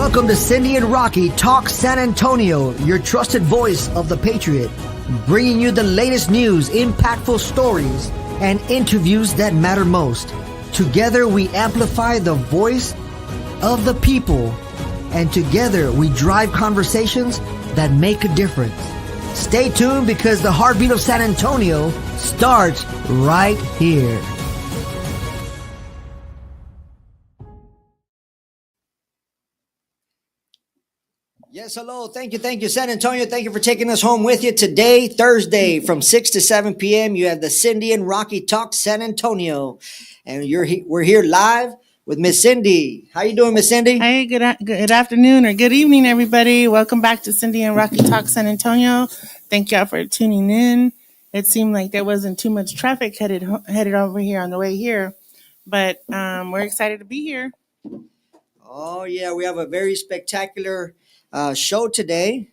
Welcome to Cyndi and Rocky Talk San Antonio, your trusted voice of the Patriot, bringing you the latest news, impactful stories, and interviews that matter most. Together we amplify the voice of the people, and together we drive conversations that make a difference. Stay tuned because the heartbeat of San Antonio starts right here. Yes, hello. Thank you, San Antonio. Thank you for taking us home with you today, Thursday, from 6 to 7 p.m. You have the Cyndi and Rocky Talk San Antonio, and we're here live with Miss Cyndi. How you doing, Miss Cyndi? Hey, good afternoon or good evening, everybody. Welcome back to Cyndi and Rocky Talk San Antonio. Thank y'all for tuning in. It seemed like there wasn't too much traffic headed over here on the way here, but we're excited to be here. Oh yeah, we have a very spectacular show today.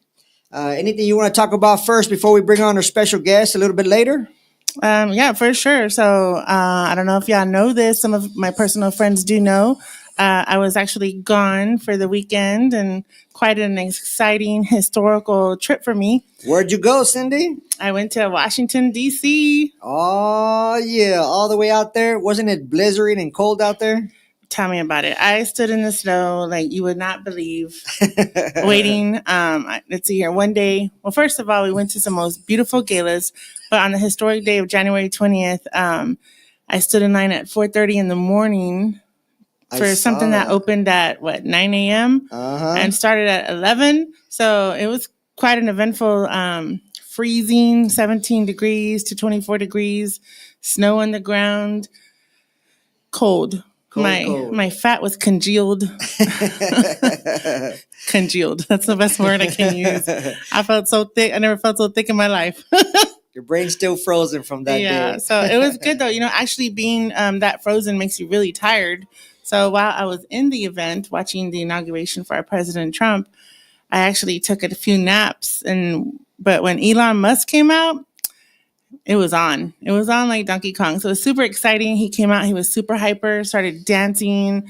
Anything you want to talk about first before we bring on our special guest a little bit later? Yeah, for sure. So I don't know if y'all know this. Some of my personal friends do know. I was actually gone for the weekend, and quite an exciting historical trip for me. Where'd you go, Cyndi? I went to Washington, D.C. Oh yeah, all the way out there. Wasn't it blizzarding and cold out there? Tell me about it. I stood in the snow like you would not believe, waiting. Let's see here. One day, well, first of all, we went to some most beautiful galas, but on the historic day of January 20th, I stood in line at 4:30 in the morning for something that opened at 9 a.m. And started at 11. So it was quite an eventful, freezing 17 degrees to 24 degrees, snow on the ground, cold. My fat was congealed. Congealed. That's the best word I can use. I felt so thick. I never felt so thick in my life. Your brain's still frozen from that day. Yeah, so it was good though. You know, actually being that frozen makes you really tired. So while I was in the event watching the inauguration for our President Trump, I actually took a few naps. But when Elon Musk came out, it was on. It was on like Donkey Kong. So it was super exciting. He came out. He was super hyper, started dancing.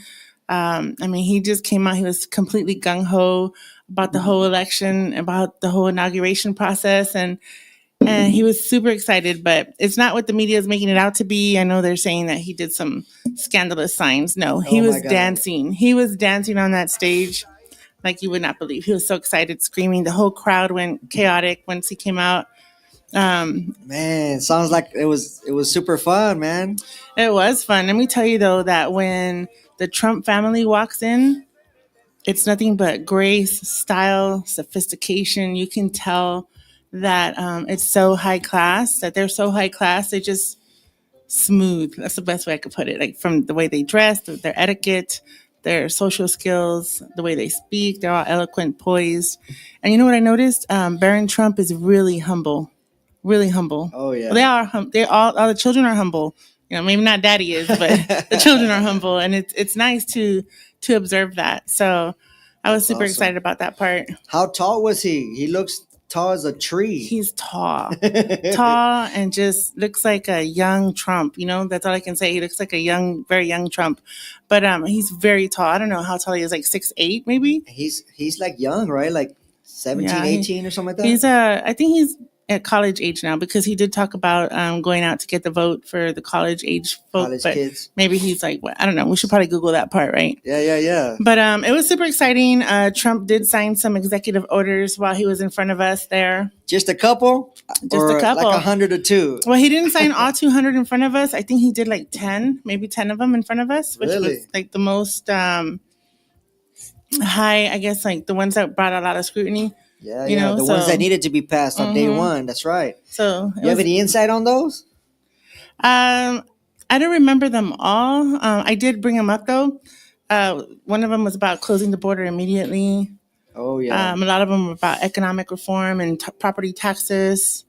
He just came out. He was completely gung-ho about the whole election, about the whole inauguration process. And he was super excited. But it's not what the media is making it out to be. I know they're saying that he did some scandalous signs. No, he was dancing. He was dancing on that stage like you would not believe. He was so excited, screaming. The whole crowd went chaotic once he came out. Man, sounds like it was super fun, man. It was fun. Let me tell you though that when the Trump family walks in, it's nothing but grace, style, sophistication. You can tell that it's so high class, that they're so high class. They're just smooth. That's the best way I could put it. Like from the way they dress, their etiquette, their social skills, the way they speak, they're all eloquent, poised. And you know what I noticed? Barron Trump is really humble. Really humble. Oh yeah, well, they are. All the children are humble. You know, maybe not Daddy is, but the children are humble, and it's nice to observe that. So I was super excited about that part. How tall was he? He looks tall as a tree. He's tall, tall, and just looks like a young Trump. You know, that's all I can say. He looks like a very young Trump, but he's very tall. I don't know how tall he is, like 6'8", maybe. He's like young, right? Like 17, 18 or something like that. I think he's at college age now, because he did talk about going out to get the vote for the college age folk. College but kids. Maybe he's like, I don't know. We should probably Google that part, right? Yeah. But it was super exciting. Trump did sign some executive orders while he was in front of us there. Just a couple? Just a couple. Like 100 or 2? Well, he didn't sign all 200 in front of us. I think he did like 10, maybe 10 of them in front of us, which was like the most high, I guess, like the ones that brought a lot of scrutiny. Yeah, the ones that needed to be passed on day one. That's right. So, you have any insight on those? I don't remember them all. I did bring them up though. One of them was about closing the border immediately. Oh yeah. A lot of them were about economic reform and property taxes.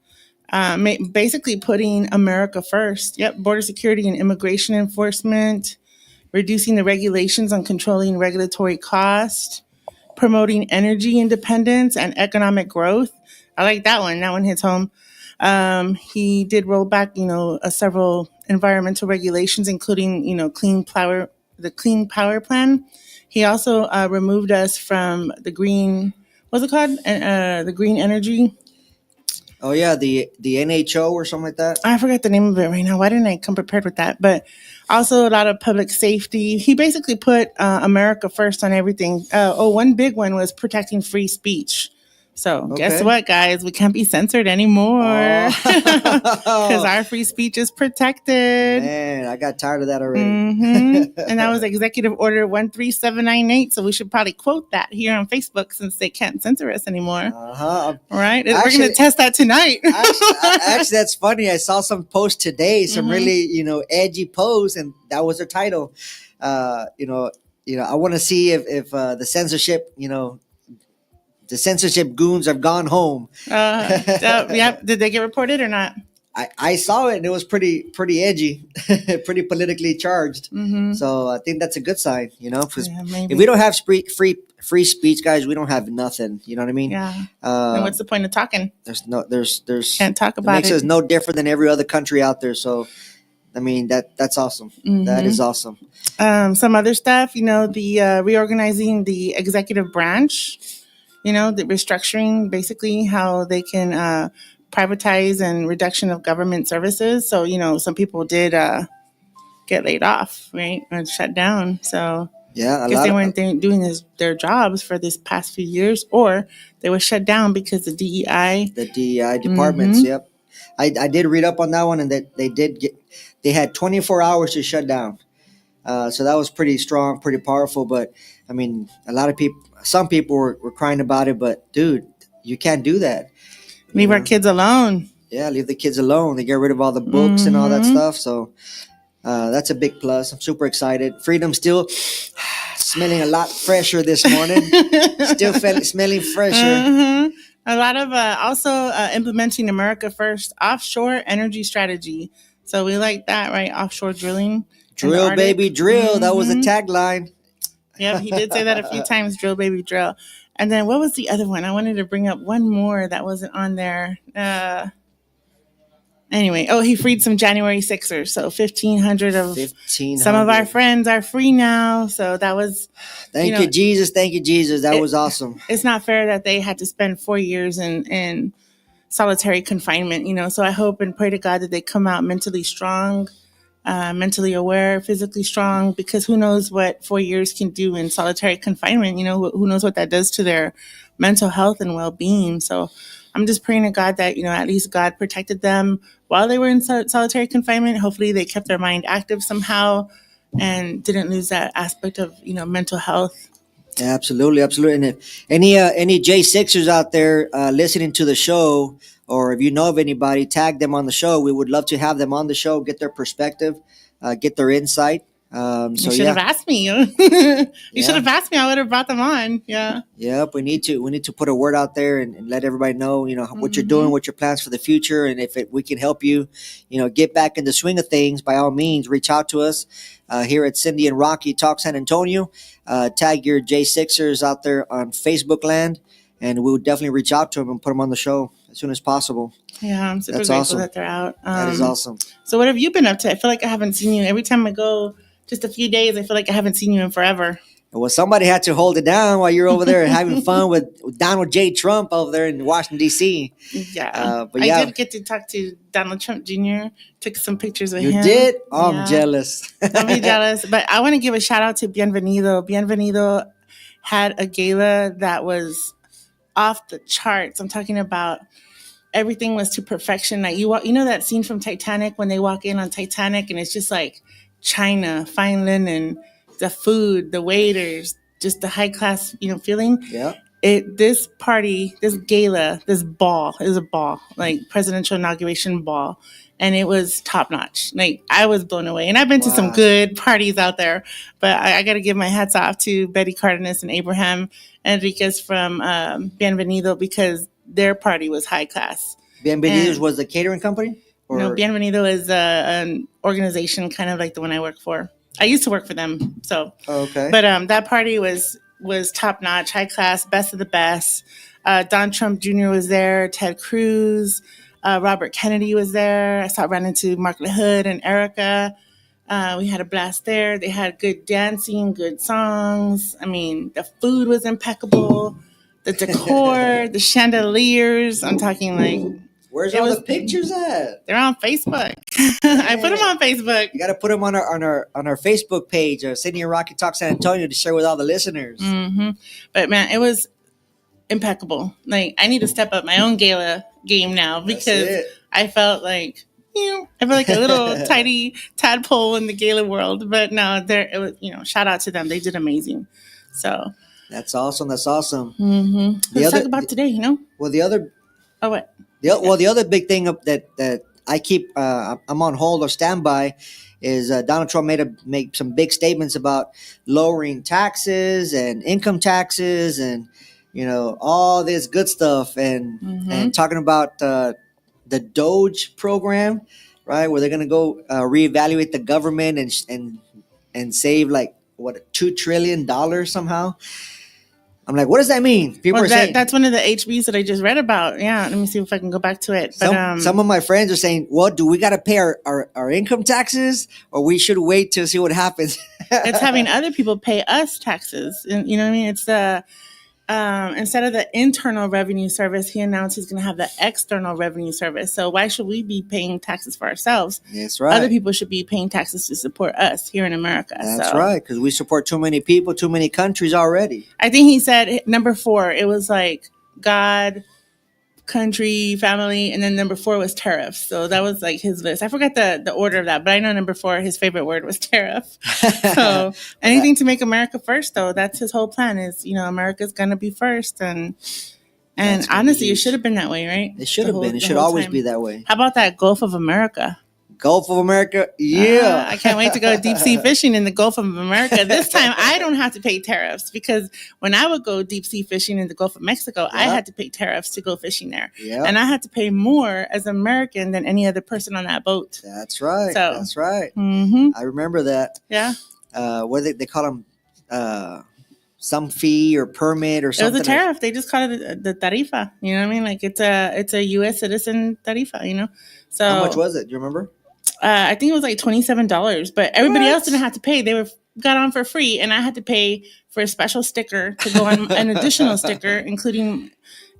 Basically putting America first. Yep, border security and immigration enforcement, reducing the regulations on controlling regulatory cost, promoting energy independence and economic growth. I like that one. That one hits home. He did roll back, several environmental regulations, including, clean the clean power plan. He also removed us from the green, what's it called? The green energy. Oh yeah, the NHO or something like that. I forgot the name of it right now. Why didn't I come prepared with that? But also a lot of public safety. He basically put America first on everything. One big one was protecting free speech. So guess Okay. what, guys? We can't be censored anymore because Oh. our free speech is protected. Man, I got tired of that already. And that was Executive Order 13798. So we should probably quote that here on Facebook since they can't censor us anymore. Right? We're going to test that tonight. actually, that's funny. I saw some post today, some really, edgy posts, and that was their title. I want to see if the censorship goons have gone home. Yeah. Did they get reported or not? I saw it and it was pretty edgy, pretty politically charged. So I think that's a good sign, because if we don't have free speech, guys, we don't have nothing. You know what I mean? Yeah. Then what's the point of talking? There's can't talk about it. Makes us no different than every other country out there. So, I mean that's awesome. That is awesome. Some other stuff, the reorganizing the executive branch. The restructuring, basically how they can privatize and reduction of government services. So, some people did get laid off, right? And shut down. So, yeah, because they weren't doing their jobs for this past few years, or they were shut down because the DEI. The DEI departments, yep. I did read up on that one, and that they had 24 hours to shut down. So that was pretty strong, pretty powerful. But I mean, some people were crying about it. But dude, you can't do that. Leave our kids alone. Yeah, leave the kids alone. They get rid of all the books and all that stuff. So that's a big plus. I'm super excited. Freedom still smelling a lot fresher this morning. Still smelling fresher. A lot of also implementing America First offshore energy strategy. So we like that, right? Offshore drilling. Drill, baby, drill. That was the tagline. Yep, he did say that a few times. Drill, baby, drill. And then what was the other one? I wanted to bring up one more that wasn't on there. Anyway, he freed some January 6ers. So 1,500 of some of our friends are free now. So that was... Thank you, Jesus. Thank you, Jesus. That was awesome. It's not fair that they had to spend 4 years in solitary confinement, So I hope and pray to God that they come out mentally strong, mentally aware, physically strong, because who knows what 4 years can do in solitary confinement, who knows what that does to their mental health and well-being. So I'm just praying to God that, at least God protected them while they were in solitary confinement. Hopefully they kept their mind active somehow and didn't lose that aspect of, mental health. Absolutely. And if any J6ers out there listening to the show, or if you know of anybody, tag them on the show. We would love to have them on the show, get their perspective, get their insight. You should have asked me. You should have asked me. I would have brought them on. Yeah. Yep. We need to put a word out there and let everybody know, what you're doing, what your plans for the future, and if we can help you, get back in the swing of things. By all means, reach out to us here at Cyndi and Rocky Talk San Antonio. Tag your J6ers out there on Facebook land, and we would definitely reach out to them and put them on the show as soon as possible. Yeah, I'm super grateful that they're out. That is awesome. So what have you been up to? I feel like I haven't seen you. Every time I go just a few days, I feel like I haven't seen you in forever. Well, somebody had to hold it down while you're over there having fun with Donald J. Trump over there in Washington, D.C. Yeah. I did get to talk to Donald Trump Jr., took some pictures with him. You did? Oh, yeah. I'm jealous. Don't be jealous. But I want to give a shout out to Bienvenido. Bienvenido had a gala that was off the charts. I'm talking about everything was to perfection. Like you know that scene from Titanic when they walk in on Titanic and it's just like China, fine linen, the food, the waiters, just the high class, feeling. Yeah. This party, this gala, this ball, it was a ball, like presidential inauguration ball. And it was top notch. Like I was blown away. And I've been to some good parties out there, but I got to give my hats off to Betty Cardenas and Abraham Enriquez from Bienvenido because their party was high class. Bienvenido was the catering company? Or? No, Bienvenido is an organization kind of like the one I work for. I used to work for them. So, okay. But that party was top notch, high class, best of the best. Don Trump Jr. was there, Ted Cruz, Robert Kennedy was there. I ran into Mark LaHood and Erica. We had a blast there. They had good dancing, good songs. I mean, the food was impeccable. The decor, the chandeliers. I'm talking like Where's it all was the pictures at? they're on Facebook. I put them on Facebook. You got to put them on our Facebook page, Cyndi y Rocky Talk San Antonio, to share with all the listeners. But man, it was impeccable. Like I need to step up my own gala game now because I felt like I feel like a little tiny tadpole in the gala world. But no, there it was. Shout out to them. They did amazing. So that's awesome. That's awesome. Let's talk about today. Well, the other. Oh, what? The other big thing that I keep I'm on hold or standby is Donald Trump made some big statements about lowering taxes and income taxes and all this good stuff and talking about the Doge program, right, where they're gonna go reevaluate the government and save like what $2 trillion somehow. I'm like, what does that mean? People are saying that's one of the HBs that I just read about. Yeah, let me see if I can go back to it. But some of my friends are saying, well, do we got to pay our income taxes, or we should wait to see what happens? It's having other people pay us taxes, and you know what I mean. It's the instead of the internal revenue service, he announced he's going to have the external revenue service. So why should we be paying taxes for ourselves? That's right. Other people should be paying taxes to support us here in America. That's right, because we support too many people, too many countries already. I think he said number 4, it was like God, country, family, and then number 4 was tariffs. So that was like his list. I forgot the order of that, but I know number 4, his favorite word was tariff. So anything to make America first, though, that's his whole plan is, America's gonna be first. And honestly, it should have been that way, right? It should have been. It should always be that way. How about that Gulf of America? Gulf of America, yeah. I can't wait to go deep sea fishing in the Gulf of America. This time I don't have to pay tariffs because when I would go deep sea fishing in the Gulf of Mexico, I had to pay tariffs to go fishing there. And I had to pay more as an American than any other person on that boat. That's right. That's right. I remember that. Yeah. What they call them? Some fee or permit or something. It was a tariff. They just call it the tarifa. You know what I mean? Like it's a U.S. citizen tarifa. So how much was it? Do you remember? I think it was like $27, but everybody else didn't have to pay. They got on for free, and I had to pay for a special sticker to go on an additional sticker, including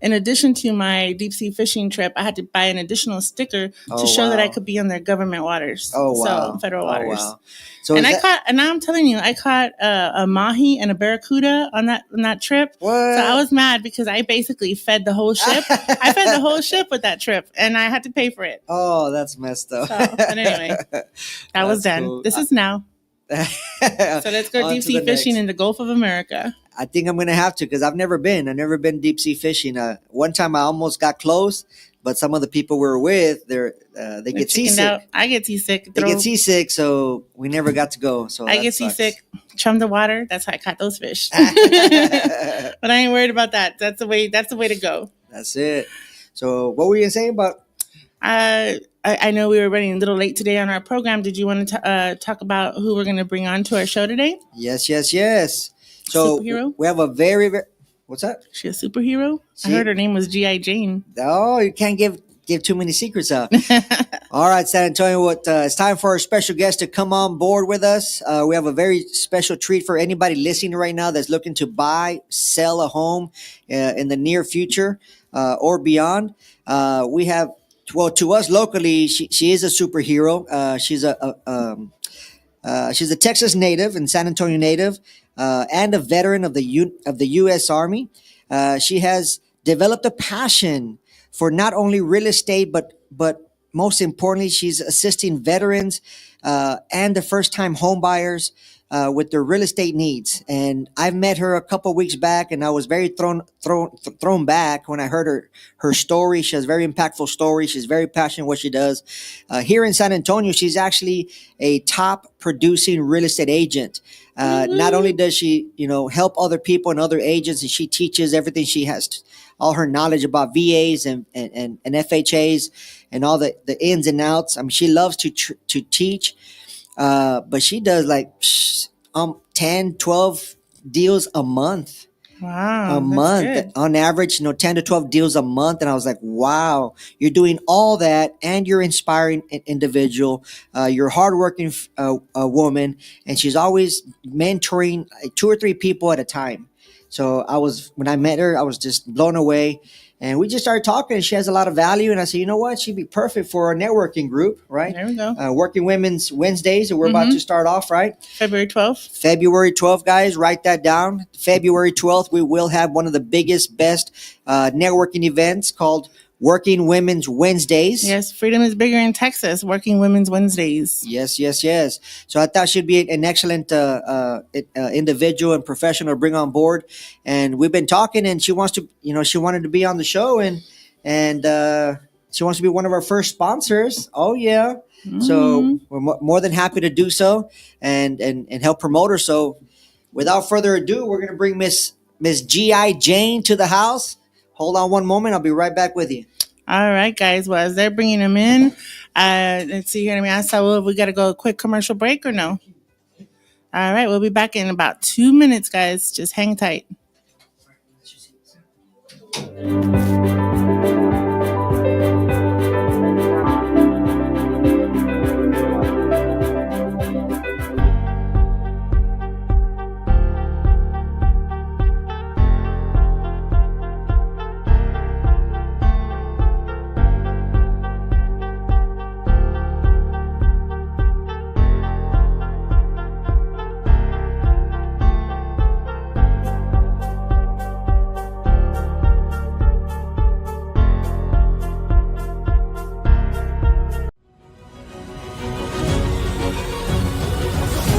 in addition to my deep sea fishing trip, I had to buy an additional sticker to show that I could be on their government waters. So federal waters. Wow. So and now I'm telling you, I caught a mahi and a barracuda on that trip. What? So I was mad because I basically fed the whole ship. I fed the whole ship with that trip, and I had to pay for it. Oh, that's messed up. But anyway, that was done. Cool. This is now. So let's go deep sea fishing in the Gulf of America. I think I'm going to have to because I've never been deep sea fishing. One time I almost got close, but some of the people we were with, they get seasick. Out. I get seasick. They get seasick, so we never got to go. So I get seasick. Chum the water. That's how I caught those fish. But I ain't worried about that. That's the way to go. That's it. So what were you saying about? I know we were running a little late today on our program. Did you want to talk about who we're going to bring on to our show today? Yes. So superhero? We have a very, very what's that? She a superhero? I heard her name was G.I. Jane. Oh, you can't give too many secrets out. All right, San Antonio, it's time for our special guest to come on board with us. We have a very special treat for anybody listening right now that's looking to buy, sell a home in the near future or beyond. We have. Well, to us locally, she is a superhero. She's a Texas native and San Antonio native, and a veteran of the U.S. Army. She has developed a passion for not only real estate, but most importantly, she's assisting veterans and the first-time home buyers with their real estate needs. And I've met her a couple of weeks back, and I was very thrown back when I heard her story. She has a very impactful story. She's very passionate what she does. Here in San Antonio, she's actually a top producing real estate agent. Not only does she, help other people and other agents, and she teaches everything she has, all her knowledge about VAs and FHAs and all the ins and outs. I mean, she loves to teach. But she does like 10, 12 deals a month. Wow, a that's month good. on average, 10 to 12 deals a month. And I was like, wow, you're doing all that and you're inspiring an individual. You're a hardworking a woman, and she's always mentoring two or three people at a time. So when I met her, I was just blown away. And we just started talking, and she has a lot of value. And I said, you know what? She'd be perfect for our networking group, right? There we go. Working Women's Wednesdays, and we're about to start off, right? February 12th. February 12th, guys, write that down. February 12th, we will have one of the biggest, best networking events called Working Women's Wednesdays. Yes, freedom is bigger in Texas. Working Women's Wednesdays. Yes, yes, yes. So I thought she'd be an excellent individual and professional to bring on board. And we've been talking, and she wants to, she wanted to be on the show, and she wants to be one of our first sponsors. Oh yeah. So we're more than happy to do so and help promote her. So without further ado, we're going to bring Miss G.I. Jane to the house. Hold on one moment. I'll be right back with you. All right, guys. Well, as they're bringing them in, let's see here. Let me ask, we got to go a quick commercial break or no? All right. We'll be back in about 2 minutes, guys. Just hang tight.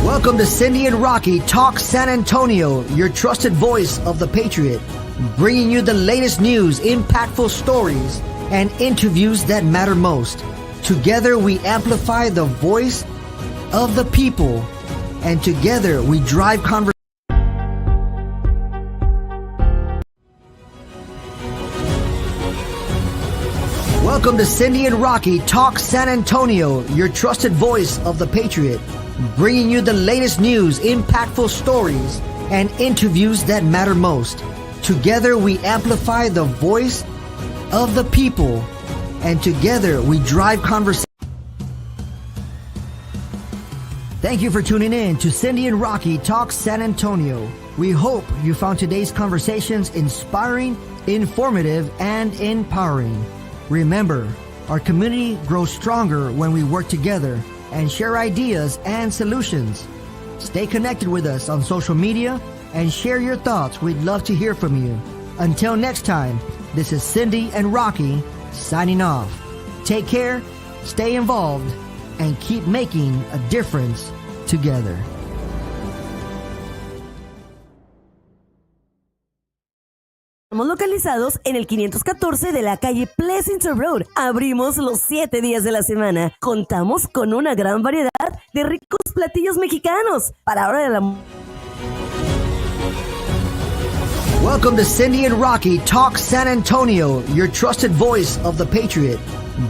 Welcome to Cyndi and Rocky Talk San Antonio, your trusted voice of the Patriot, bringing you the latest news, impactful stories, and interviews that matter most. Together we amplify the voice of the people, and together we drive conversation. Welcome to Cyndi and Rocky Talk San Antonio, your trusted voice of the Patriot, bringing you the latest news, impactful stories, and interviews that matter most. Together we amplify the voice of the people, and together we drive conversation. Thank you for tuning in to Cyndi and Rocky Talk San Antonio. We hope you found today's conversations inspiring, informative, and empowering. Remember, our community grows stronger when we work together and share ideas and solutions. Stay connected with us on social media and share your thoughts. We'd love to hear from you. Until next time, this is Cyndi and Rocky signing off. Take care, stay involved, and keep making a difference together. Estamos localizados en el 514 de la calle Pleasanton Road. Abrimos los 7 días de la semana. Contamos con una gran variedad de ricos platillos mexicanos para hora de la... Welcome to Cyndi and Rocky Talk San Antonio, your trusted voice of the Patriot,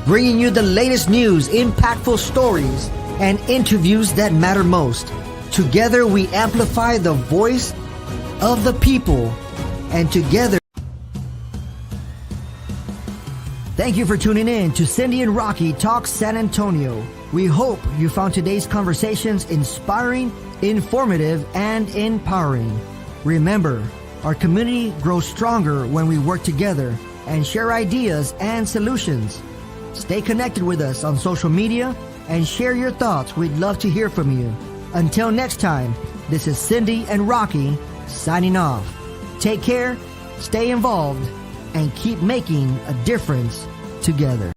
bringing you the latest news, impactful stories, and interviews that matter most. Together we amplify the voice of the people, and together... Thank you for tuning in to Cyndi and Rocky Talk San Antonio. We hope you found today's conversations inspiring, informative, and empowering. Remember, our community grows stronger when we work together and share ideas and solutions. Stay connected with us on social media and share your thoughts. We'd love to hear from you. Until next time, this is Cyndi and Rocky signing off. Take care, stay involved, and keep making a difference together.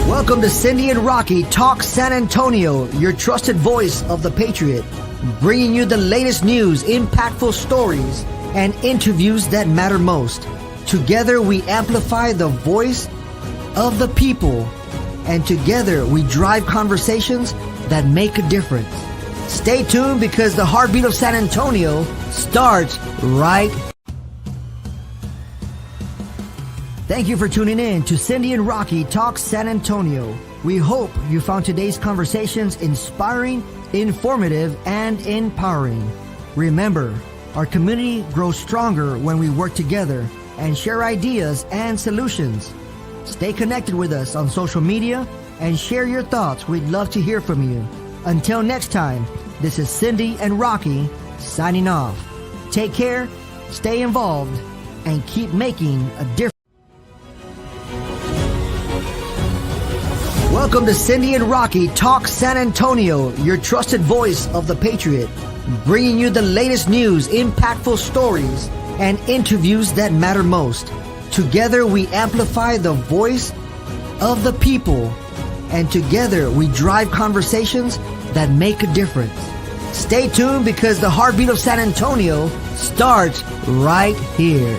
Welcome to Cyndi and Rocky Talk San Antonio, your trusted voice of the Patriot, bringing you the latest news, impactful stories, and interviews that matter most. Together we amplify the voice of the people, and together we drive conversations that make a difference. Stay tuned because the heartbeat of San Antonio starts right. Thank you for tuning in to Cyndi and Rocky Talk San Antonio. We hope you found today's conversations inspiring, informative, and empowering. Remember, our community grows stronger when we work together and share ideas and solutions. Stay connected with us on social media and share your thoughts. We'd love to hear from you. Until next time, this is Cyndi and Rocky signing off. Take care, stay involved, and keep making a difference. Welcome to Cyndi and Rocky Talk San Antonio, your trusted voice of the Patriot, bringing you the latest news, impactful stories, and interviews that matter most. Together we amplify the voice of the people, and together we drive conversations that make a difference. Stay tuned because the heartbeat of San Antonio starts right here.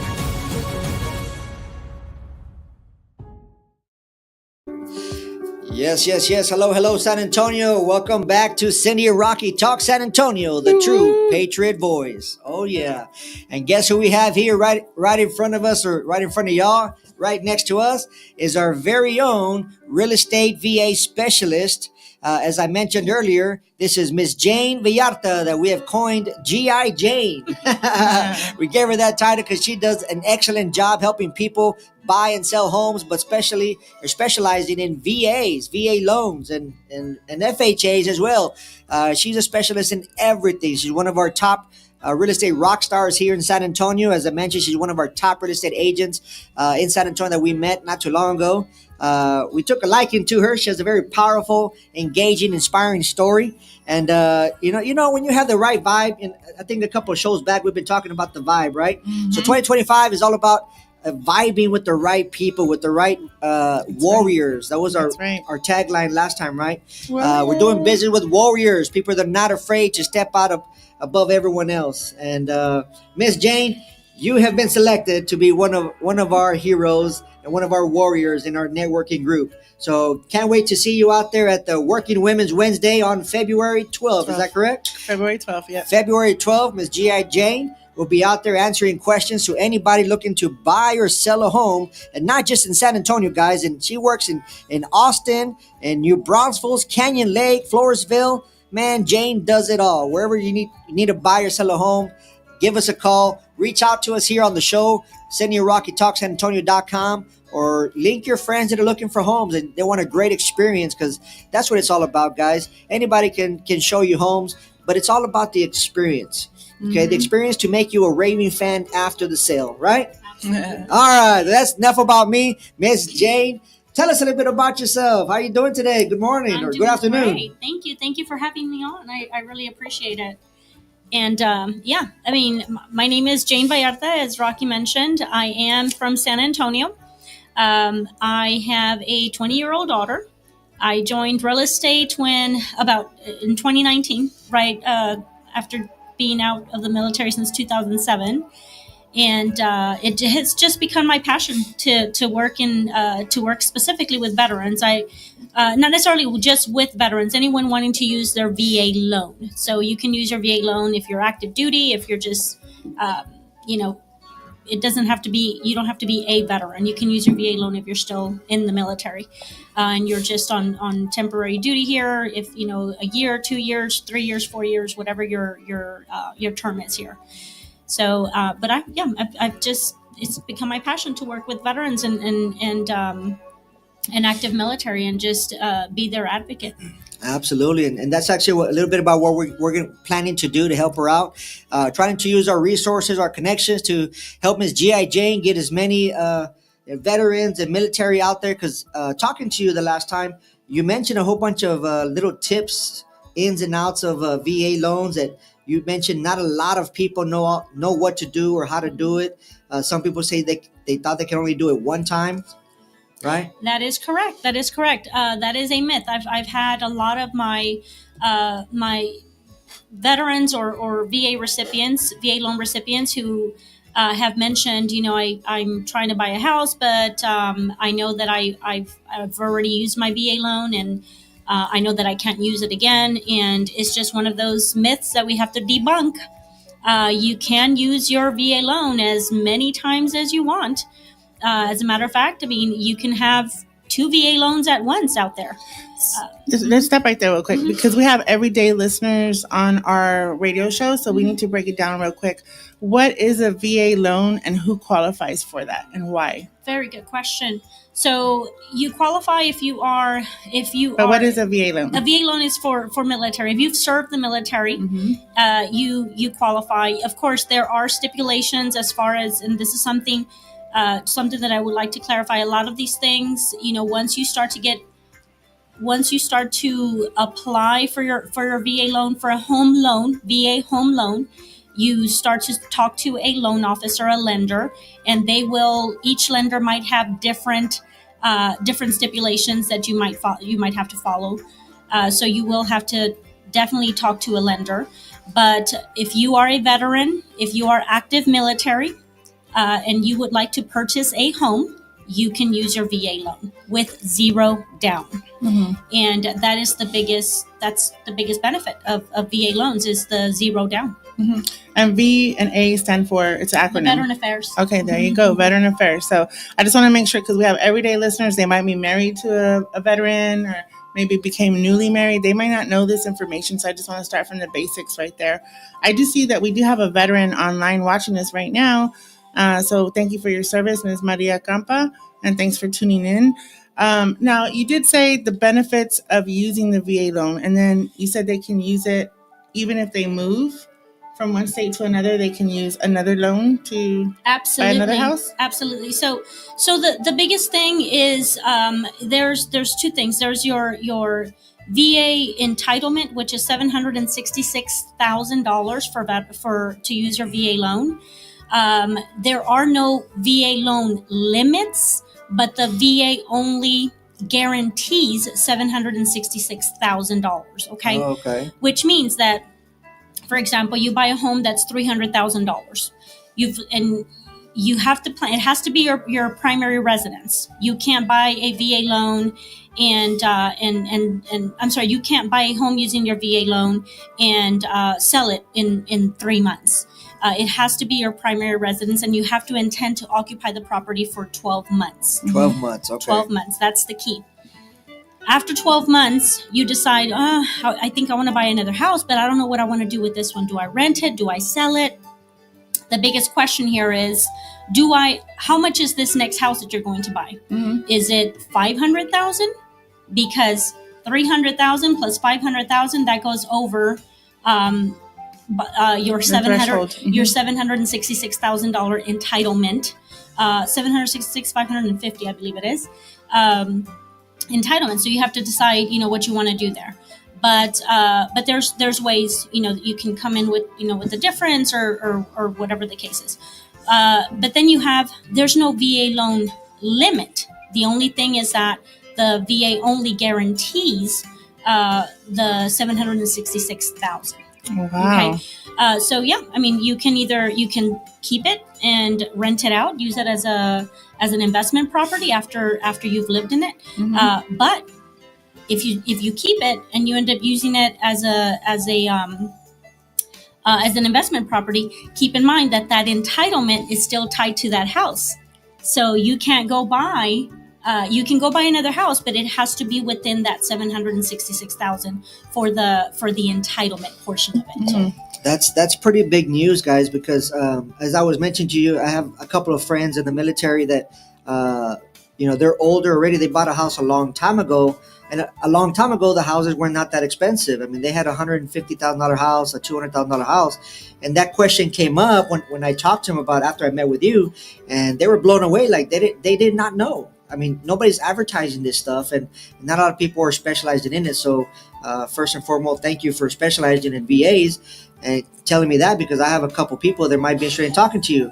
Yes. Hello, San Antonio. Welcome back to Cyndi and Rocky Talk San Antonio, the true Patriot voice. Oh, yeah. And guess who we have here right in front of us, or right in front of y'all, right next to us, is our very own real estate VA specialist. As I mentioned earlier, this is Miss Jane Villarta, that we have coined G.I. Jane. We gave her that title because she does an excellent job helping people buy and sell homes, but specializing in VA loans, and FHAs as well. She's a specialist in everything. She's one of our top real estate rock stars here in San Antonio. As I mentioned, she's one of our top real estate agents in San Antonio that we met not too long ago. We took a liking to her. She has a very powerful, engaging, inspiring story. And, you know, when you have the right vibe, and I think a couple of shows back, we've been talking about the vibe, right? Mm-hmm. So 2025 is all about vibing with the right people, with the right warriors. That was our tagline last time, right? We're doing business with warriors, people that are not afraid to step out above everyone else. And Miss Jane, you have been selected to be one of our heroes and one of our warriors in our networking group. So can't wait to see you out there at the Working Women's Wednesday on February 12th. Is that correct? February 12th, yeah. February 12th, Ms. G.I. Jane will be out there answering questions to anybody looking to buy or sell a home, and not just in San Antonio, guys. And she works in Austin, and New Braunfels, Canyon Lake, Floresville. Man, Jane does it all. Wherever you need to buy or sell a home, give us a call. Reach out to us here on the show, Cyndi and Rocky Talk San Antonio.com, or link your friends that are looking for homes and they want a great experience, because that's what it's all about, guys. Anybody can show you homes, but it's all about the experience. Okay, the experience to make you a raving fan after the sale, right? All right, that's enough about me. Miss Jane, tell us a little bit about yourself. How are you doing today? Good morning or good afternoon. Great. Thank you for having me on. I really appreciate it. And my name is Jane Vallarta, as Rocky mentioned. I am from San Antonio. I have a 20-year-old daughter. I joined real estate in 2019, right after being out of the military since 2007. And it has just become my passion to work specifically with veterans. I not necessarily just with veterans, anyone wanting to use their VA loan. So you can use your VA loan if you're active duty, if you're just, it doesn't have to be, you don't have to be a veteran. You can use your VA loan if you're still in the military and you're just on temporary duty here. If, a year, 2 years, 3 years, 4 years, whatever your term is here. So, it's become my passion to work with veterans and active military and just be their advocate. Absolutely. And that's actually a little bit about what we're planning to do to help her out. Trying to use our resources, our connections to help Ms. G.I. Jane get as many veterans and military out there. Because talking to you the last time, you mentioned a whole bunch of little tips, ins and outs of VA loans that you mentioned. Not a lot of people know what to do or how to do it. Some people say they thought they can only do it one time. Right. That is correct. That is a myth. I've had a lot of my veterans or VA loan recipients who have mentioned, I'm trying to buy a house, but I know that I've already used my VA loan and I know that I can't use it again. And it's just one of those myths that we have to debunk. You can use your VA loan as many times as you want. As a matter of fact, you can have two VA loans at once out there. Let's stop right there real quick because we have everyday listeners on our radio show, so we need to break it down real quick. What is a VA loan and who qualifies for that and why? Very good question. So you qualify if you are. But what is a VA loan? A VA loan is for military. If you've served the military, you qualify. Of course, there are stipulations as far as, and this is something that I would like to clarify. A lot of these things, once you start to apply for your VA loan, for a home loan, VA home loan, you start to talk to a loan officer, a lender, and each lender might have different stipulations that you might have to follow. So you will have to definitely talk to a lender. But if you are a veteran, if you are active military, and you would like to purchase a home, you can use your VA loan with zero down. And that is the biggest benefit of VA loans is the zero down. And V and A stand for, it's an acronym. Veteran Affairs. Okay, there you go, Veteran Affairs. So I just want to make sure, because we have everyday listeners, they might be married to a veteran or maybe became newly married. They might not know this information, so I just want to start from the basics right there. I do see that we do have a veteran online watching us right now. So thank you for your service, Ms. Maria Campa, and thanks for tuning in. Now, you did say the benefits of using the VA loan, and then you said they can use it even if they move from one state to another. They can use another loan to buy another house? Absolutely. So the biggest thing is there's two things. There's your VA entitlement, which is $766,000 to use your VA loan. There are no VA loan limits, but the VA only guarantees $766,000. Okay. Oh, okay. Which means that, for example, you buy a home that's $300,000. You have to plan. It has to be your primary residence. You can't buy a VA loan and I'm sorry, you can't buy a home using your VA loan and sell it in 3 months. It has to be your primary residence, and you have to intend to occupy the property for 12 months. 12 months, okay. 12 months, that's the key. After 12 months, you decide, I think I want to buy another house, but I don't know what I want to do with this one. Do I rent it? Do I sell it? The biggest question here is, how much is this next house that you're going to buy? Is it $500,000? Because $300,000 plus $500,000, that goes over your $766,000 entitlement, $766,550, I believe it is, entitlement. So you have to decide, what you want to do there. But there's ways, you can come in with, with a difference or whatever the case is. But then there's no VA loan limit. The only thing is that the VA only guarantees the $766,000. Oh, wow. Okay. So yeah, I mean, you can keep it and rent it out, use it as an investment property after you've lived in it. But if you keep it and you end up using it as an investment property, keep in mind that entitlement is still tied to that house. So you can't go buy. You can go buy another house, but it has to be within that $766,000 for the entitlement portion of it. That's pretty big news, guys, because as I was mentioning to you, I have a couple of friends in the military that they're older already. They bought a house a long time ago, and a long time ago the houses were not that expensive. I mean, they had a $150,000 house, a $200,000 house, and that question came up when I talked to them about after I met with you, and they were blown away. Like they did not know. I mean, nobody's advertising this stuff, and not a lot of people are specializing in it. So first and foremost, thank you for specializing in VAs and telling me that, because I have a couple people that might be interested in talking to you.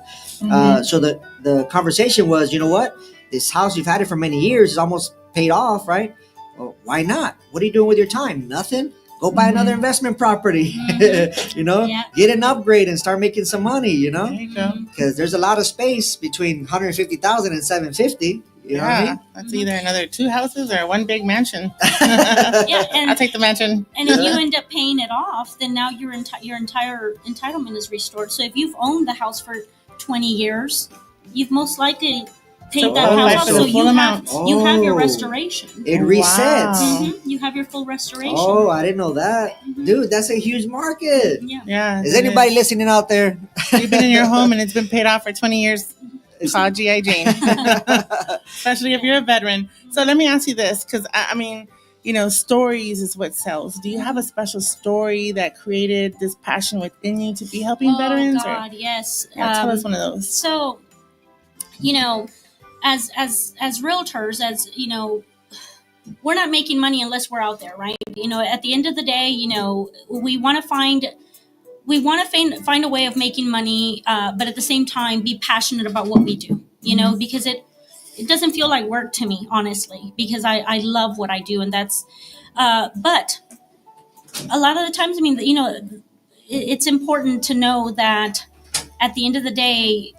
So the conversation was, you know what? This house, you've had it for many years, is almost paid off, right? Well, why not? What are you doing with your time? Nothing? Go buy another investment property, get an upgrade and start making some money, There you go. Because there's a lot of space between 150,000 and 750. You know what I mean? That's either another 2 houses or one big mansion. And I'll take the mansion. And if you end up paying it off, then now your entire entitlement is restored. So if you've owned the house for 20 years, you've most likely paid So that qualify house for off. the So full amount. you have your Oh. restoration. It resets. Wow. You have your full restoration. Oh, I didn't know that. Dude, that's a huge market. Yeah. Yeah. Is it anybody is. listening out there? You've been in your home and it's been paid off for 20 years. Call G.I. Jane, especially if you're a veteran. So let me ask you this, because I mean, stories is what sells. Do you have a special story that created this passion within you to be helping veterans? Oh God, yes. Tell us one of those. So, as realtors, we're not making money unless we're out there, right? At the end of the day, we want to find a way of making money, but at the same time be passionate about what we do, because it doesn't feel like work to me, honestly, because I love what I do. And that's but a lot of the times, it's important to know that at the end of the day,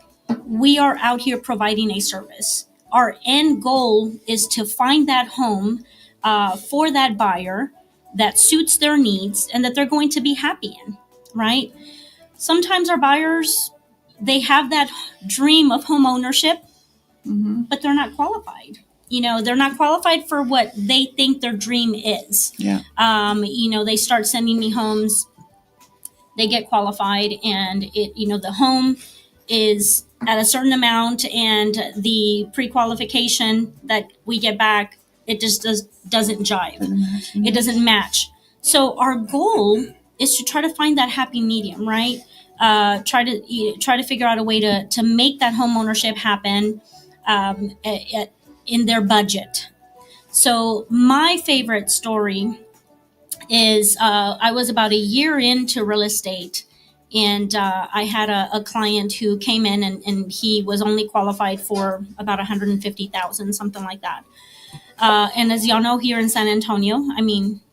we are out here providing a service. Our end goal is to find that home for that buyer that suits their needs and that they're going to be happy in, right? Sometimes our buyers, they have that dream of home ownership, but they're not qualified. They're not qualified for what they think their dream is. Yeah. They start sending me homes, they get qualified, and the home is at a certain amount, and the pre-qualification that we get back, it just doesn't jive. It doesn't match. So our goal is to try to find that happy medium, right? Try to figure out a way to make that home ownership happen in their budget. So my favorite story is I was about a year into real estate, and I had a client who came in, and he was only qualified for about 150,000, something like that. And as y'all know, here in San Antonio,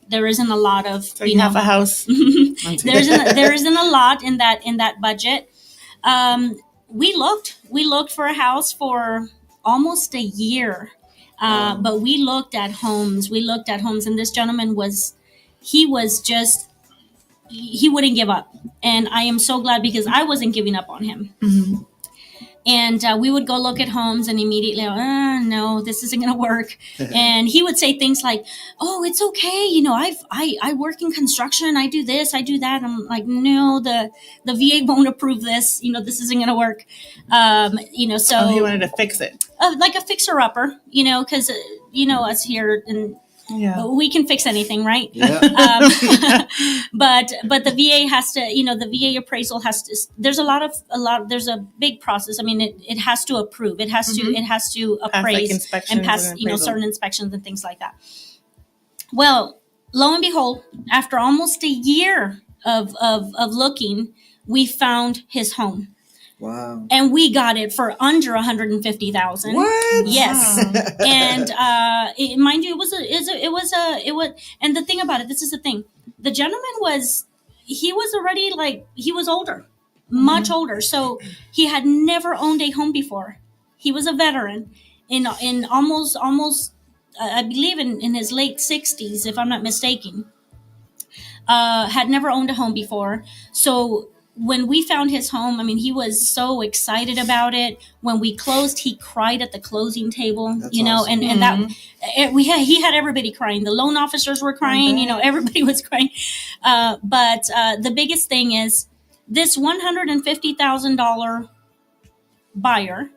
there isn't a lot of So you have a house. there isn't a lot in that budget. We looked for a house for almost a year, but we looked at homes, and this gentleman he wouldn't give up, and I am so glad, because I wasn't giving up on him. And we would go look at homes, and immediately, no, this isn't going to work. And he would say things like, "Oh, it's okay. I work in construction. I do this, I do that." I'm like, "No, the VA won't approve this. This isn't going to work." So he wanted to fix it. like a fixer upper, because us here, and we can fix anything, right? Yeah. But the VA has to, the VA appraisal has to. There's there's a big process. It has to approve. It has to appraise and pass, certain inspections and things like that. Well, lo and behold, after almost a year of looking, we found his home. Wow. And we got it for under 150,000. What? Yes. Wow. And mind you, it was. And the thing about it, this is the thing. The gentleman he was older, much older. So he had never owned a home before. He was a veteran in almost, I believe in his late 60s, if I'm not mistaken. Had never owned a home before. So when we found his home, he was so excited about it. When we closed, he cried at the closing table. That's awesome. And that he had everybody crying. The loan officers were crying. Everybody was crying. But the biggest thing is this $150,000 buyer.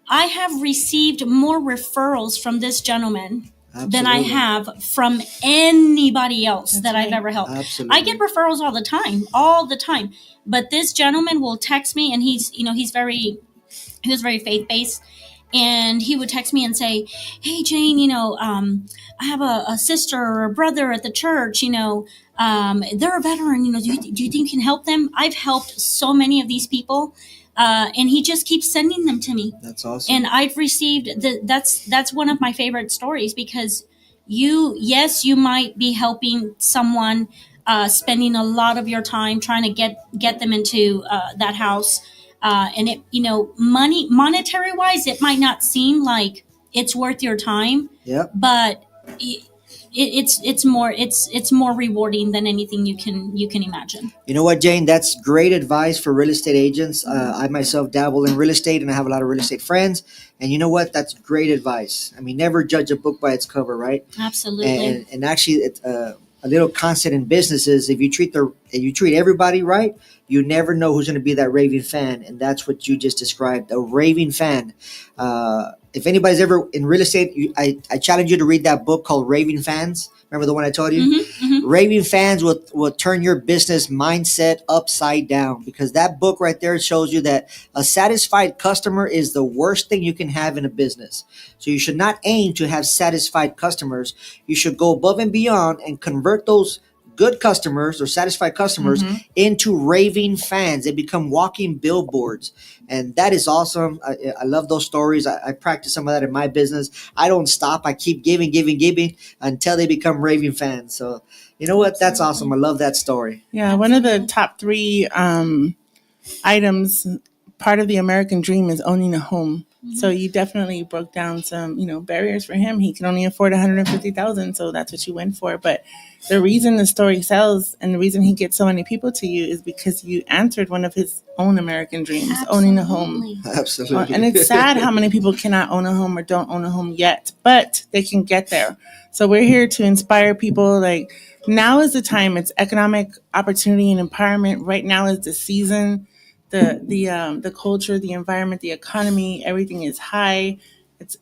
I have received more referrals from this gentleman than I have from anybody else that I've ever helped. Absolutely. I get referrals all the time. But this gentleman will text me, and he was very faith-based, and he would text me and say, "Hey, Jane, I have a sister or a brother at the church, they're a veteran, do you think you can help them?" I've helped so many of these people. And he just keeps sending them to me. That's awesome. And I've received that's one of my favorite stories, because you might be helping someone, spending a lot of your time trying to get them into that house, and it monetary wise, it might not seem like it's worth your time. Yep. But it's more rewarding than anything you can imagine. You know what, Jane? That's great advice for real estate agents. I myself dabble in real estate, and I have a lot of real estate friends. And you know what? That's great advice. I mean, never judge a book by its cover, right? Absolutely. And actually, it's, a little concept in business is if you treat everybody right, you never know who's going to be that raving fan, and that's what you just described, a raving fan. If anybody's ever in real estate, I challenge you to read that book called Raving Fans. Remember the one I told you? Raving fans will turn your business mindset upside down, because that book right there shows you that a satisfied customer is the worst thing you can have in a business. So you should not aim to have satisfied customers. You should go above and beyond and convert those good customers or satisfied customers into raving fans. They become walking billboards. And that is awesome. I love those stories. I practice some of that in my business. I don't stop. I keep giving until they become raving fans. So, you know what? That's awesome. I love that story. Yeah, one of the top three items, part of the American dream, is owning a home. So you definitely broke down some, barriers for him. He can only afford $150,000, so that's what you went for. But the reason the story sells and the reason he gets so many people to you is because you answered one of his own American dreams, owning a home. Absolutely. And it's sad how many people cannot own a home or don't own a home yet, but they can get there. So we're here to inspire people. Like, now is the time. It's economic opportunity and empowerment. Right now is the season. The culture, the environment, the economy, everything is high.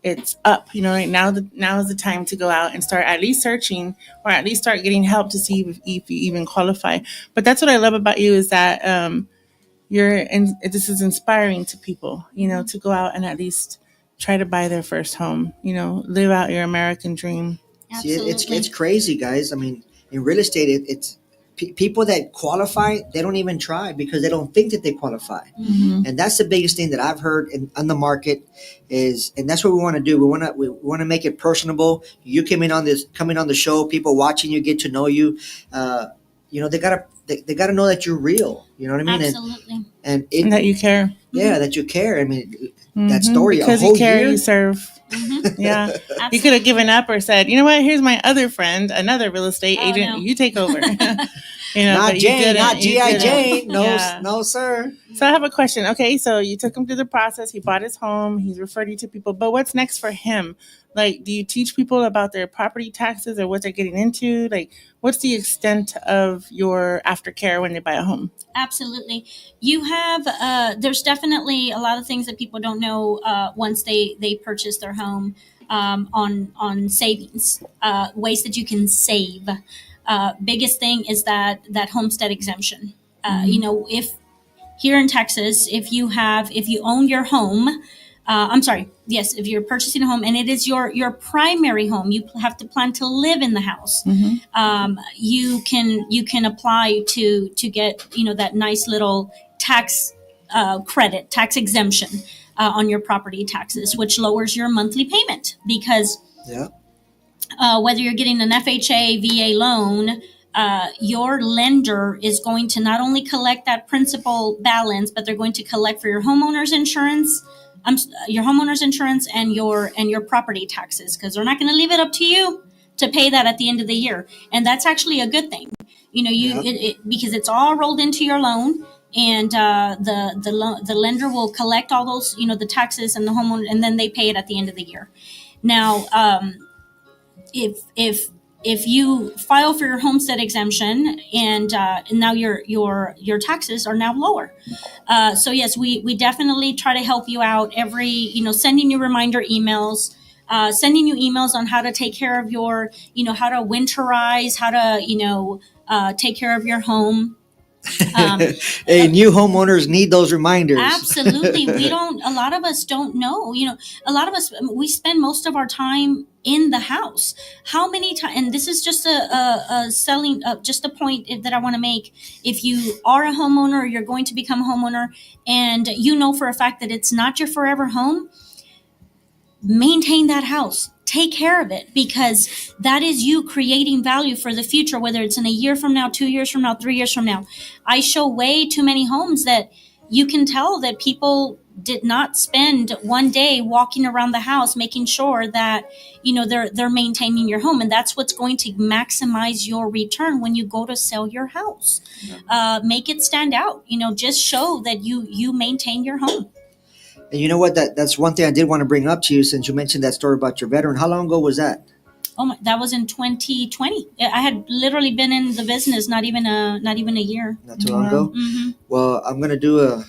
It's up. Right now. Now is the time to go out and start at least searching, or at least start getting help to see if you even qualify. But that's what I love about you, is that this is inspiring to people. To go out and at least try to buy their first home. Live out your American dream. Absolutely. See, it's crazy, guys. I mean, in real estate, it's people that qualify, they don't even try because they don't think that they qualify. And that's the biggest thing that I've heard on the market and that's what we want to do. We want to make it personable. You coming on the show, people watching you, get to know you. They gotta know that you're real. You know what I mean? Absolutely. And that you care. Yeah, that you care. I mean, that story, because a whole you care, year, you serve. Yeah. You could have given up or said, you know what, here's my other friend, another real estate agent. No. You take over. Not Jane, not G.I. Jane. No, sir. So I have a question. Okay, so you took him through the process. He bought his home. He's referred you to people. But what's next for him? Like, do you teach people about their property taxes or what they're getting into? Like, what's the extent of your aftercare when they buy a home? Absolutely. You have, there's definitely a lot of things that people don't know once they purchase their home on savings, ways that you can save. Biggest thing is that homestead exemption. If here in Texas, if you own your home, if you're purchasing a home and it is your primary home, you have to plan to live in the house. You can apply to get that nice little tax credit, tax exemption on your property taxes, which lowers your monthly payment because whether you're getting an FHA, VA loan, your lender is going to not only collect that principal balance, but they're going to collect for your homeowner's insurance, and your property taxes, because they're not going to leave it up to you to pay that at the end of the year, and that's actually a good thing. Because it's all rolled into your loan, and the lender will collect all those the taxes and the homeowner, and then they pay it at the end of the year. Now, if you file for your homestead exemption and now your taxes are now lower. So yes, we definitely try to help you out sending you reminder emails, sending you emails on how to take care of your, how to winterize, how to, take care of your home. Hey, new homeowners need those reminders. Absolutely. A lot of us don't know, a lot of us, we spend most of our time in the house. How many times, and this is just just a point that I want to make. If you are a homeowner or you're going to become a homeowner and for a fact that it's not your forever home, maintain that house. Take care of it, because that is you creating value for the future, whether it's in a year from now, 2 years from now, 3 years from now. I show way too many homes that you can tell that people did not spend one day walking around the house making sure that they're maintaining your home, and that's what's going to maximize your return when you go to sell your house. Make it stand out. Just show that you maintain your home. And you know what? That's one thing I did want to bring up to you, since you mentioned that story about your veteran. How long ago was that? Oh my, that was in 2020. I had literally been in the business not even a year. Not too long ago. Mm-hmm. Well, I'm gonna do a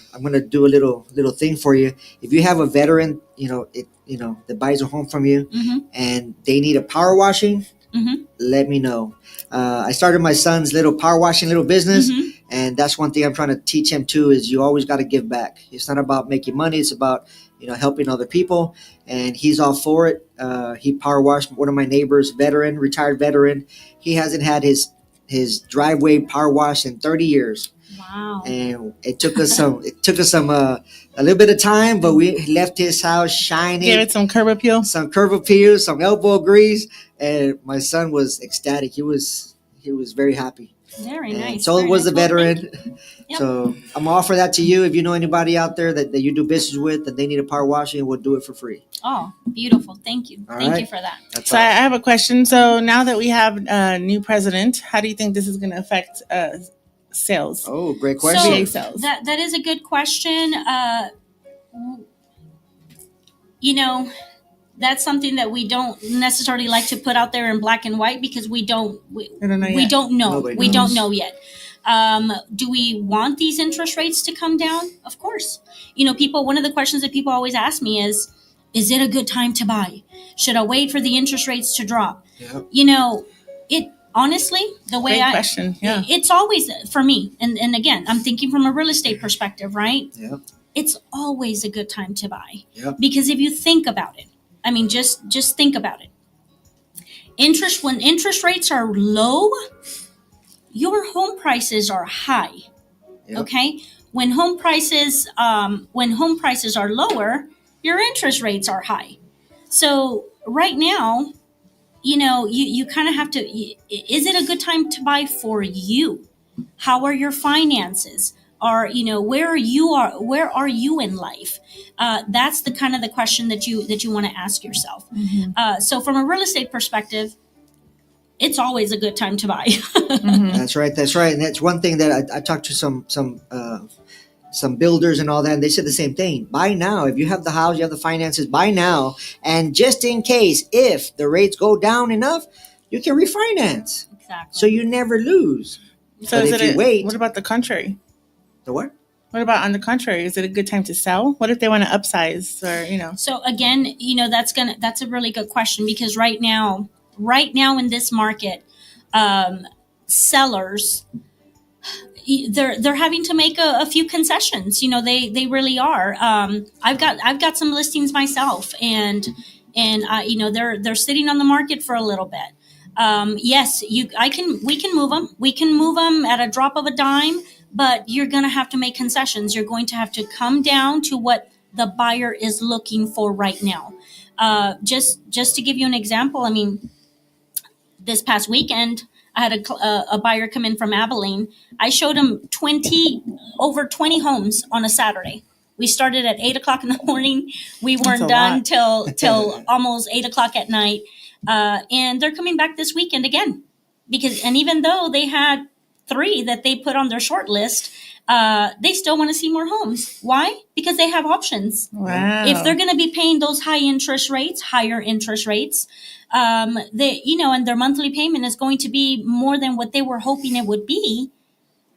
little thing for you. If you have a veteran, that buys a home from you, Mm-hmm. and they need a power washing, Mm-hmm. let me know. I started my son's little power washing little business, Mm-hmm. and that's one thing I'm trying to teach him too. Is you always got to give back. It's not about making money. It's about helping other people, and he's all for it. He power washed one of my neighbors, retired veteran. He hasn't had his driveway power washed in 30 years. Wow. And it took us some a little bit of time, but we left his house shining. Gave it some curb appeal. Some curb appeal, some elbow grease, and my son was ecstatic. He was very happy. Very And nice. so Very was the nice. Well, veteran. Yep. So I'm gonna offer that to you. If you know anybody out there that you do business with and they need a power washing, we'll do it for free. Oh, beautiful. Thank you. All Thank right. you for that. That's So I all. have a question. So now that we have a new president, how do you think this is going to affect sales? Oh, great So question. sales. that is a good question. That's something that we don't necessarily like to put out there in black and white, because we don't I don't know we yet. don't know. Nobody We knows. don't know yet. Do we want these interest rates to come down? Of course. One of the questions that people always ask me is it a good time to buy? Should I wait for the interest rates to drop? Yeah. It honestly, the way Great question. Yeah. it's always for me, and again, I'm thinking from a real estate perspective, right? Yeah. It's always a good time to buy. Yeah. Because if you think about it, I mean, just think about it. When interest rates are low, your home prices are high. Yep. Okay? When home prices are lower, your interest rates are high. So right now, you kind of have to, is it a good time to buy for you? How are your finances? Where are you in life? That's the kind of the question that you want to ask yourself. Mm-hmm. So from a real estate perspective, it's always a good time to buy. Mm-hmm. That's right. That's right. And that's one thing that I talked to some builders and all that, and they said the same thing. Buy now. If you have the house, you have the finances, buy now. And just in case, if the rates go down enough, you can refinance. Exactly. So you never lose. So But is if it you wait, what about the contrary? the what? What about on the contrary? Is it a good time to sell? What if they want to upsize or? So again, that's a really good question, because right now in this market, sellers, they're having to make a few concessions. They really are. I've got some listings myself, and they're sitting on the market for a little bit. Yes, we can move them. We can move them at a drop of a dime, but you're going to have to make concessions. You're going to have to come down to what the buyer is looking for right now. Just to give you an example, I mean, this past weekend, I had a buyer come in from Abilene. I showed him over 20 homes on a Saturday. We started at 8:00 in the morning. We That's weren't a done lot. till almost 8:00 at night. And they're coming back this weekend again, and even though they had 3 that they put on their short list, they still want to see more homes. Why? Because they have options. Wow. If they're going to be paying those higher interest rates, and their monthly payment is going to be more than what they were hoping it would be,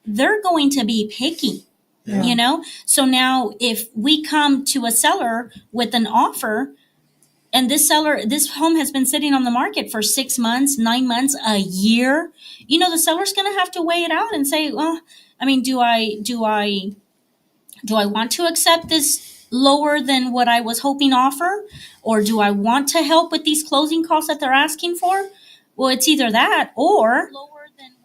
they're going to be picky. Yeah. So now if we come to a seller with an offer, and this home has been sitting on the market for 6 months, 9 months, a year, the seller's going to have to weigh it out and say, well, I mean, do I want to accept this lower than what I was hoping offer? Or do I want to help with these closing costs that they're asking for? Well, it's either that or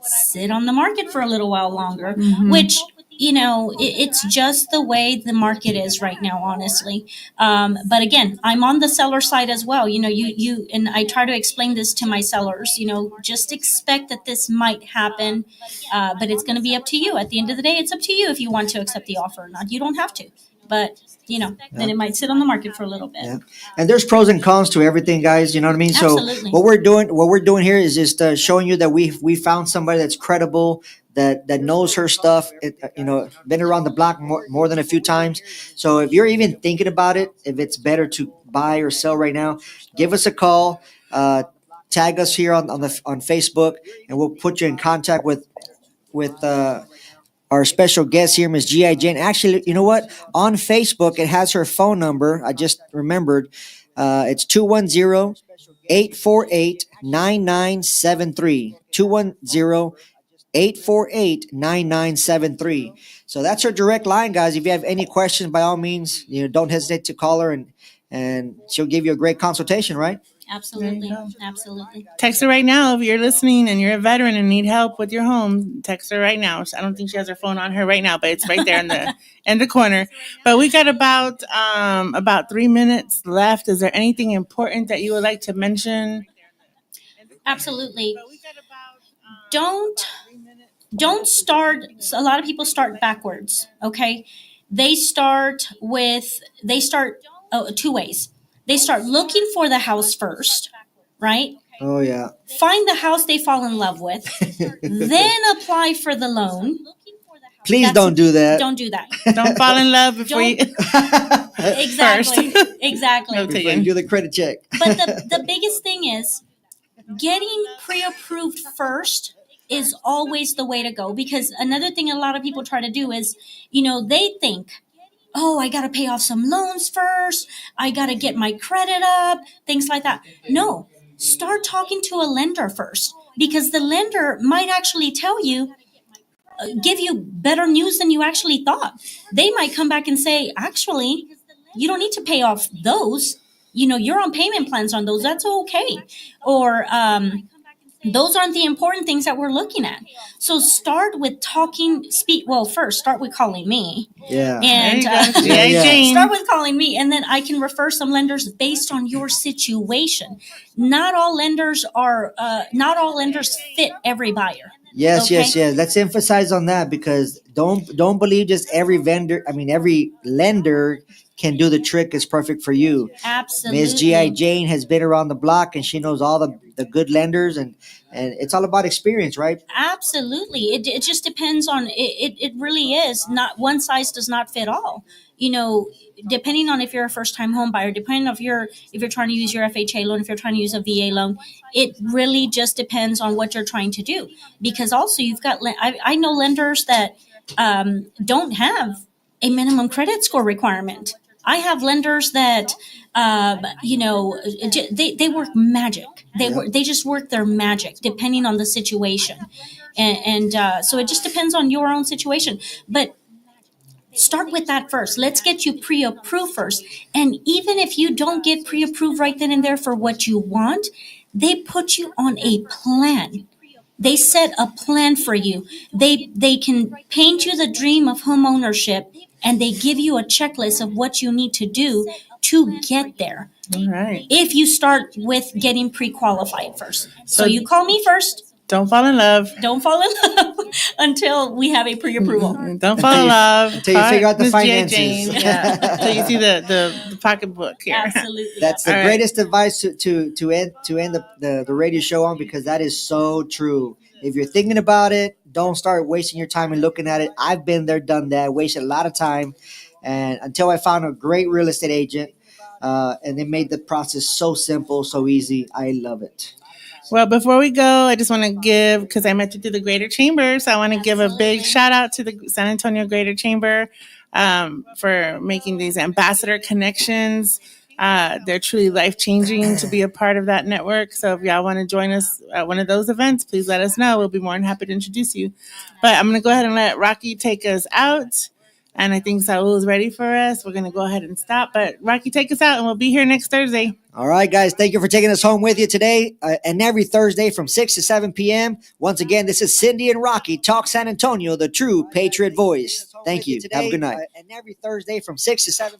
sit on the market for a little while longer, Mhm. which, it's just the way the market is right now, honestly. But again, I'm on the seller side as well. And I try to explain this to my sellers, just expect that this might happen, but it's going to be up to you. At the end of the day, it's up to you if you want to accept the offer or not. You don't have to. but then it might sit on the market for a little bit. Yeah, and there's pros and cons to everything, guys. You know what I mean. Absolutely. So what we're doing here is just showing you that we found somebody that's credible, that knows her stuff. Been around the block more than a few times. So if you're even thinking about it, if it's better to buy or sell right now, give us a call. Tag us here on Facebook, and we'll put you in contact with our special guest here, Miss G.I. Jane. Actually, you know what? On Facebook, it has her phone number. I just remembered. It's 210-848-9973. 210-848-9973. So that's her direct line, guys. If you have any questions, by all means, don't hesitate to call her, and she'll give you a great consultation, right? Absolutely. There you go. Absolutely. Text her right now if you're listening and you're a veteran and need help with your home. Text her right now. I don't think she has her phone on her right now, but it's right there in the corner. But we got about 3 minutes left. Is there anything important that you would like to mention? Absolutely. Don't start. A lot of people start backwards. Okay, they start two ways. They start looking for the house first, right? Oh yeah. Find the house they fall in love with, then apply for the loan. Please That's- don't do that. Don't do that. Don't fall in love before you. Exactly. Exactly. No, Before you do the credit check. But the biggest thing is getting pre-approved first is always the way to go, because another thing a lot of people try to do is, they think, oh, I got to pay off some loans first. I got to get my credit up, things like that. No, start talking to a lender first, because the lender might actually tell you, give you better news than you actually thought. They might come back and say, actually, you don't need to pay off those. You're on payment plans on those. That's okay. Or those aren't the important things that we're looking at. So start with first start with calling me. Yeah. And There you go. G.I. Jane. start with calling me, and then I can refer some lenders based on your situation. Not all lenders fit every buyer. Yes, Okay? yes. Let's emphasize on that, because don't believe just every vendor. I mean, every lender can do the trick is perfect for you. Absolutely. Ms. G.I. Jane has been around the block, and she knows all the good lenders, and it's all about experience, right? Absolutely. It just depends on it really is not one size does not fit all. Depending on if you're a first time home buyer, depending on if you're trying to use your FHA loan, if you're trying to use a VA loan, it really just depends on what you're trying to do. Because also you've got I know lenders that don't have a minimum credit score requirement. I have lenders that they work magic. They just work their magic depending on the situation, and so it just depends on your own situation. But start with that first. Let's get you pre-approved first. And even if you don't get pre-approved right then and there for what you want, they put you on a plan. They set a plan for you. They can paint you the dream of home ownership, and they give you a checklist of what you need to do to get there. All right. If you start with getting pre-qualified first. So you call me first. Don't fall in love. Don't fall in love until we have a pre-approval. Don't fall in love. Until you figure out the Miss G.I. finances. Jane. Yeah. Until you see the pocketbook here. Absolutely. That's the All right. greatest advice to end the radio show on, because that is so true. If you're thinking about it, don't start wasting your time and looking at it. I've been there, done that, wasted a lot of time, and until I found a great real estate agent, and they made the process so simple, so easy. I love it. Well, before we go, I just want to give, because I met you through the Greater Chamber, so I want to give a big shout out to the San Antonio Greater Chamber for making these ambassador connections. They're truly life-changing to be a part of that network. So if y'all want to join us at one of those events, please let us know. We'll be more than happy to introduce you. But I'm going to go ahead and let Rocky take us out. And I think Saul is ready for us. We're going to go ahead and stop. But Rocky, take us out, and we'll be here next Thursday. All right, guys. Thank you for taking us home with you today and every Thursday from 6 to 7 p.m. Once again, this is Cyndi and Rocky Talk San Antonio, the true Patriot voice. Thank you. Have a good night. And every Thursday from 6 to 7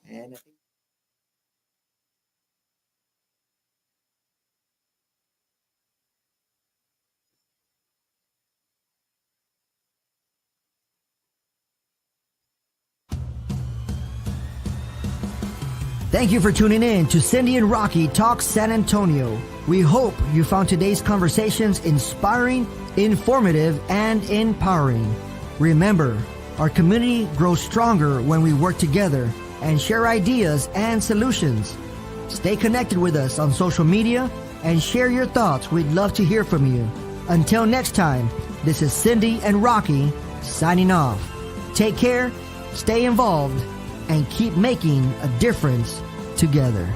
p.m. Thank you for tuning in to Cyndi and Rocky Talk San Antonio. We hope you found today's conversations inspiring, informative, and empowering. Remember, our community grows stronger when we work together and share ideas and solutions. Stay connected with us on social media and share your thoughts. We'd love to hear from you. Until next time, this is Cyndi and Rocky signing off. Take care, stay involved, and keep making a difference together.